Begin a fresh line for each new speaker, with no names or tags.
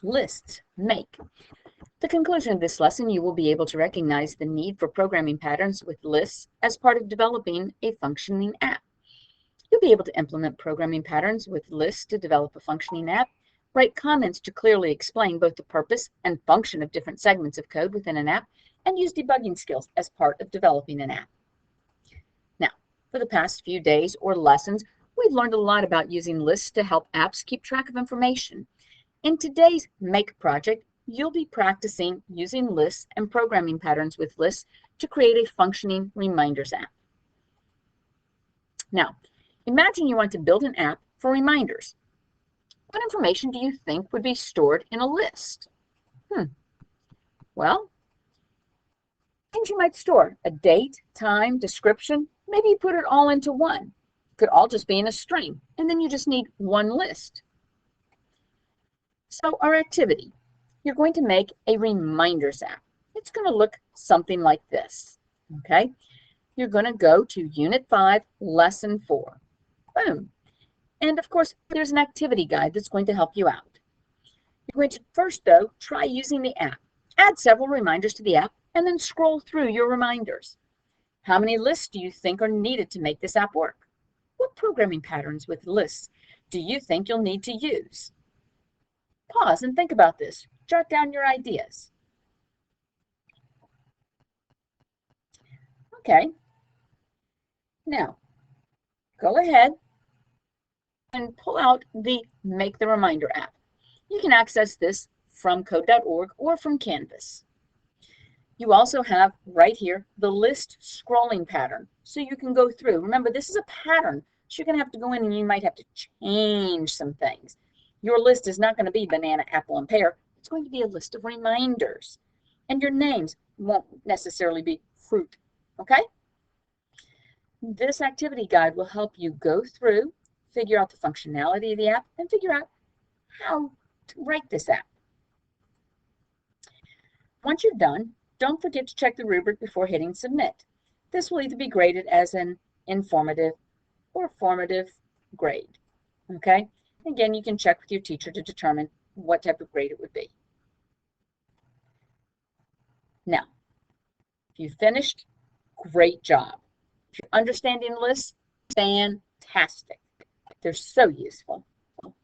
lists make. The conclusion of this lesson, you will be able to recognize the need for programming patterns with lists as part of developing a functioning app. You'll be able to implement programming patterns with lists to develop a functioning app, write comments to clearly explain both the purpose and function of different segments of code within an app, and use debugging skills as part of developing an app. Now, for the past few days or lessons, we've learned a lot about using lists to help apps keep track of information. In today's Make project, you'll be practicing using lists and programming patterns with lists to create a functioning reminders app. Now, imagine you want to build an app for reminders. What information do you think would be stored in a list? Well, things you might store: a date, time, description. Maybe you put it all into one. It could all just be in a string, and then you just need one list. So our activity, you're going to make a reminders app. It's going to look something like this, okay? You're going to go to Unit 5, Lesson 4. Boom. And of course, there's an activity guide that's going to help you out. You're going to first, though, try using the app. Add several reminders to the app, and then scroll through your reminders. How many lists do you think are needed to make this app work? What programming patterns with lists do you think you'll need to use? Pause and think about this. Jot down your ideas. Okay. Now, go ahead and pull out the Make the Reminder app. You can access this from code.org or from Canvas. You also have right here the list scrolling pattern, so you can go through. Remember, this is a pattern, so you're going to have to go in and you might have to change some things. Your list is not going to be banana, apple, and pear. It's going to be a list of reminders. And your names won't necessarily be fruit, okay? This activity guide will help you go through, figure out the functionality of the app, and figure out how to write this app. Once you're done, don't forget to check the rubric before hitting submit. This will either be graded as an informative or formative grade, okay? Again, you can check with your teacher to determine what type of grade it would be. Now, if you finished, great job. If you're understanding lists, fantastic. They're so useful.